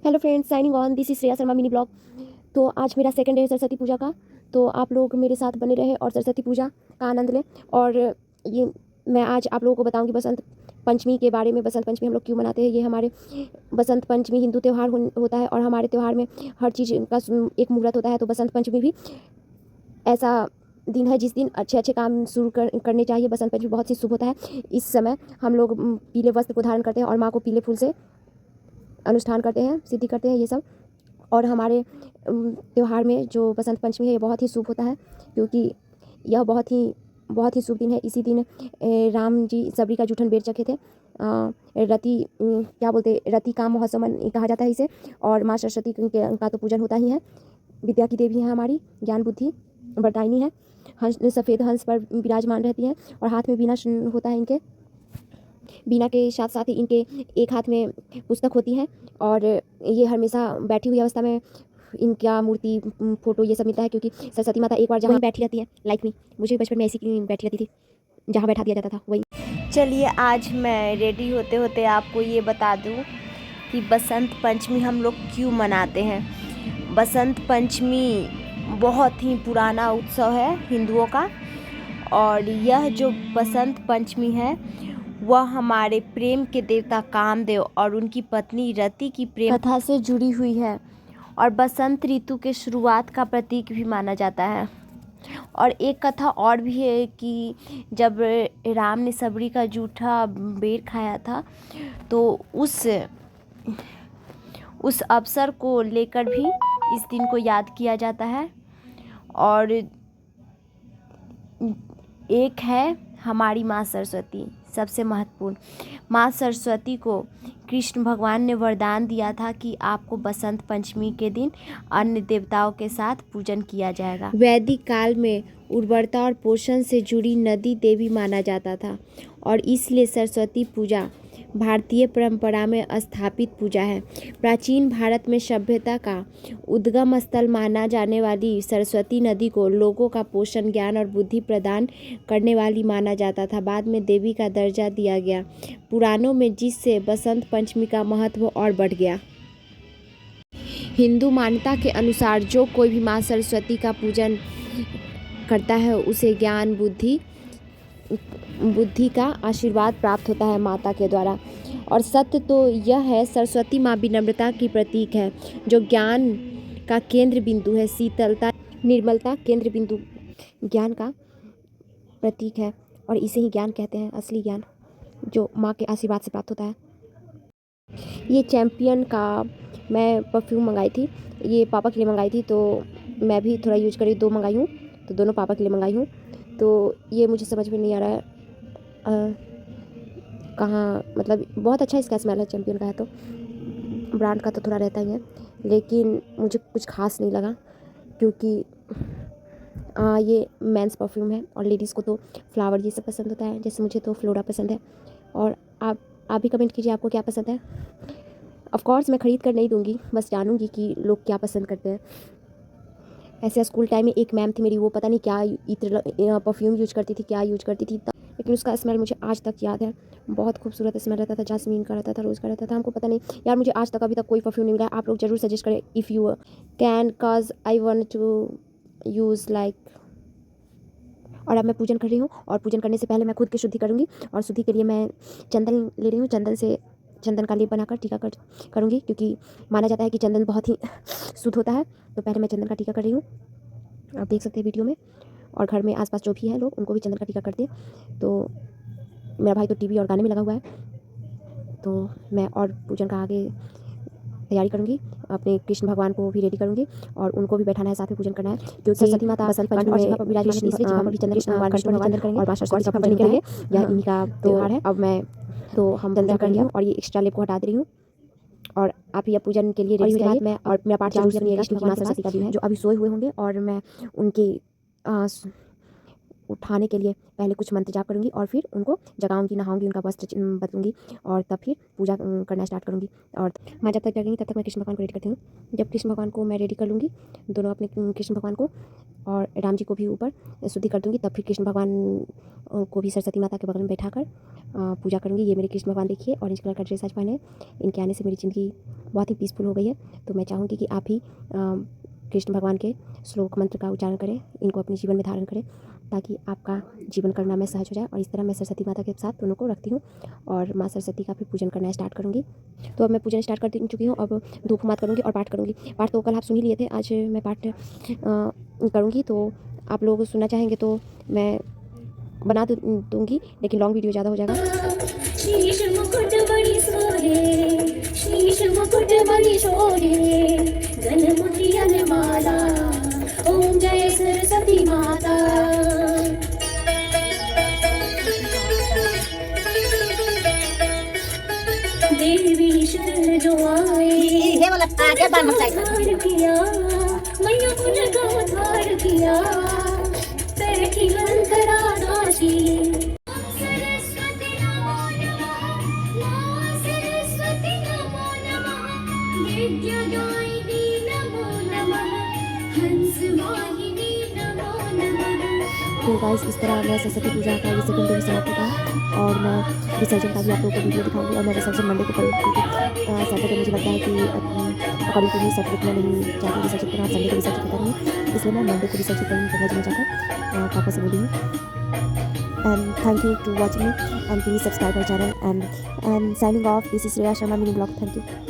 Hello friends, signing on, this is Shreya Sharma mini blog. तो आज मेरा सेकंड डे है सरस्वती पूजा का। तो आप लोग मेरे साथ बने रहे और सरस्वती पूजा का आनंद लें। और ये मैं आज आप लोगों को बताऊंगी बसंत पंचमी के बारे में। बसंत पंचमी हम लोग क्यों मनाते हैं। ये हमारे बसंत पंचमी हिंदू त्यौहार होता है और हमारे त्यौहार में हर चीज़ का एक मुहूर्त होता है। तो बसंत पंचमी भी ऐसा दिन है जिस दिन अच्छे अच्छे काम शुरू करने चाहिए। बसंत पंचमी बहुत ही शुभ होता है। इस समय हम लोग पीले वस्त्र को धारण करते हैं और माँ को पीले फूल से अनुष्ठान करते हैं, सिद्धि करते हैं ये सब। और हमारे त्यौहार में जो बसंत पंचमी है ये बहुत ही शुभ होता है, क्योंकि यह बहुत ही शुभ दिन है। इसी दिन राम जी सबरी का जूठन बेच चखे थे। क्या बोलते, रति काम महोत्सव कहा जाता है इसे। और माँ सरस्वती का तो पूजन होता ही है। विद्या की देवी है हमारी, ज्ञान बुद्धि वरदायिनी है। हंस, सफ़ेद हंस पर विराजमान रहती है और हाथ में बीना होता है इनके। बीना के साथ साथ ही इनके एक हाथ में पुस्तक होती है और ये हमेशा बैठी हुई अवस्था में इनका मूर्ति फोटो ये सब मिलता है, क्योंकि सरस्वती माता एक बार जहाँ बैठी रहती है, लाइक मी, मुझे बचपन में ऐसी बैठी रहती थी, जहाँ बैठा दिया जाता था वही। चलिए आज मैं रेडी होते होते आपको ये बता दूं कि बसंत पंचमी हम लोग क्यों मनाते हैं। बसंत पंचमी बहुत ही पुराना उत्सव है हिंदुओं का। और यह जो बसंत पंचमी है वह हमारे प्रेम के देवता कामदेव और उनकी पत्नी रति की प्रेम कथा से जुड़ी हुई है और बसंत ऋतु के शुरुआत का प्रतीक भी माना जाता है। और एक कथा और भी है कि जब राम ने सबरी का जूठा बेर खाया था तो उस अवसर को लेकर भी इस दिन को याद किया जाता है। और एक है हमारी माँ सरस्वती, सबसे महत्वपूर्ण। माँ सरस्वती को कृष्ण भगवान ने वरदान दिया था कि आपको बसंत पंचमी के दिन अन्य देवताओं के साथ पूजन किया जाएगा। वैदिक काल में उर्वरता और पोषण से जुड़ी नदी देवी माना जाता था और इसलिए सरस्वती पूजा भारतीय परंपरा में स्थापित पूजा है। प्राचीन भारत में सभ्यता का उद्गम स्थल माना जाने वाली सरस्वती नदी को लोगों का पोषण, ज्ञान और बुद्धि प्रदान करने वाली माना जाता था। बाद में देवी का दर्जा दिया गया पुराणों में, जिससे बसंत पंचमी का महत्व और बढ़ गया। हिंदू मान्यता के अनुसार जो कोई भी माँ सरस्वती का पूजन करता है उसे ज्ञान बुद्धि का आशीर्वाद प्राप्त होता है माता के द्वारा। और सत्य तो यह है, सरस्वती माँ विनम्रता की प्रतीक है, जो ज्ञान का केंद्र बिंदु है। शीतलता, निर्मलता, केंद्र बिंदु ज्ञान का प्रतीक है और इसे ही ज्ञान कहते हैं, असली ज्ञान जो माँ के आशीर्वाद से प्राप्त होता है। ये चैम्पियन का मैं परफ्यूम मंगाई थी, ये पापा के लिए मंगाई थी, तो मैं भी थोड़ा यूज करी, 2 मंगाई हूँ, तो दोनों पापा के लिए मंगाई हूँ। तो ये मुझे समझ में नहीं आ रहा है कहाँ, मतलब बहुत अच्छा इसका स्मेल है। चैम्पियन का है तो ब्रांड का तो थोड़ा रहता ही है, लेकिन मुझे कुछ खास नहीं लगा, क्योंकि ये मेंस परफ्यूम है और लेडीज़ को तो फ्लावर ये सब पसंद होता है, जैसे मुझे तो फ्लोरा पसंद है। और आप भी कमेंट कीजिए आपको क्या पसंद है। ऑफ कोर्स मैं ख़रीद कर नहीं दूँगी, बस जानूँगी कि लोग क्या पसंद करते हैं। ऐसे स्कूल टाइम में एक मैम थी मेरी, वो पता नहीं क्या इत्र परफ्यूम यूज करती थी, क्या यूज करती थी, लेकिन उसका स्मेल मुझे आज तक याद है। बहुत खूबसूरत स्मेल रहता था, जास्मीन का रहता था, रोज़ का रहता था। हमको पता नहीं यार, मुझे आज तक अभी तक कोई परफ्यूम नहीं मिला। आप लोग ज़रूर सजेस्ट करें if you can, cause I want to use like. और अब मैं पूजन कर रही हूँ और पूजन करने से पहले मैं खुद की शुद्धि करूँगी। और शुद्धि के लिए मैं चंदन ले रही हूँ, चंदन का लेप बनाकर टीका करूँगी, क्योंकि माना जाता है कि चंदन बहुत ही शुद्ध होता है। तो पहले मैं चंदन का टीका कर रही हूँ, आप देख सकते हैं वीडियो में। और घर में आसपास जो भी है लोग, उनको भी चंदन का टीका कर दें। तो मेरा भाई तो टीवी और गाने में लगा हुआ है, तो मैं और पूजन का आगे तैयारी करूँगी। अपने कृष्ण भगवान को भी रेडी करूँगी और उनको भी बैठाना है, साथ में पूजन करना है, क्योंकि सरस्वती माता बसंत पंचमी में विराजमान, इसलिए जहाँ पर भी चंदन करेंगे और माँ सरस्वती का पूजन करेंगे, यह इन्हीं का त्यौहार है। अब मैं तो हम चंदन कर रही हूँ और ये एक्स्ट्रा लेप को हटा दे रही हूँ। और आप ये पूजन के लिए रेडी हो जाइए। मैं और मेरा पाठ जरूर सुनिएगा, क्योंकि माँ सरस्वती का दिन है जो अभी सोए हुए होंगे और मैं उनकी उठाने के लिए पहले कुछ मंत्र जाप करूँगी और फिर उनको जगाऊंगी, नहाऊंगी, उनका वस्त्र बदलूंगी और तब फिर पूजा करना स्टार्ट करूँगी। और माँ जब तक जगेंगी तब तक मैं कृष्ण भगवान को रेडी करती हूँ। जब कृष्ण भगवान को मैं रेडी कर लूँगी, दोनों अपने कृष्ण भगवान को और राम जी को भी ऊपर शुद्धि कर दूँगी, तब फिर कृष्ण भगवान को भी सरस्वती माता के बगल में बैठाकर पूजा करूँगी। ये मेरे कृष्ण भगवान देखिए ऑरेंज कलर का ड्रेस आज पहने। इनके आने से मेरी ज़िंदगी बहुत ही पीसफुल हो गई है। तो मैं चाहूँगी कि आप भी कृष्ण भगवान के श्लोक मंत्र का उच्चारण करें, इनको अपने जीवन में धारण करें ताकि आपका जीवन करना में सहज हो जाए। और इस तरह मैं सरस्वती माता के साथ दोनों को रखती हूँ और माँ सरस्वती का फिर पूजन करना स्टार्ट करूँगी। तो अब मैं पूजन स्टार्ट कर चुकी हूँ। अब धूप मात करूँगी और पाठ करूँगी। पाठ तो कल आप सुन ही लिए थे, आज मैं पाठ करूँगी। तो आप लोग सुनना चाहेंगे तो मैं बना दूँगी, लेकिन लॉन्ग वीडियो ज़्यादा हो जाएगा। शीश मुकुट बड़ी सोहे, शीश मुकुट बड़ी सोहे, गल मोतियन माला, ओम जय सरस्वती माता। देवी शरण जो आए, हे वाला आगे बार मत उद्धार किया, मैया उनका उद्धार किया, बैठी अंतरा नाची। सरस्वती नमो नमः, मां सरस्वती नमो नमः, विद्यादायिनी नमो नमः, हंस वाहिनी नमो नमः। तो गाइस इस तरह मैं सरस्वती पूजा का ये सेकंड डे समाप्त होता है और मैं विसर्जन का भी आप लोगों को वीडियो दिखाऊंगी। और मैं विसर्जन मंडे को करूँगी क्योंकि सैटरडे मुझे लगता है कि अकॉर्डिंग टू मी सैटरडे को मैं नहीं चाहती विसर्जन करना, संडे को विसर्जन करता नहीं, इसलिए मैं मंडे को विसर्जन करूँगी गंगा जी में जाकर पापा से बोलूँगी। And thank you to watching me and please subscribe my channel and signing off. This is Shreya Sharma mini blog. Thank you.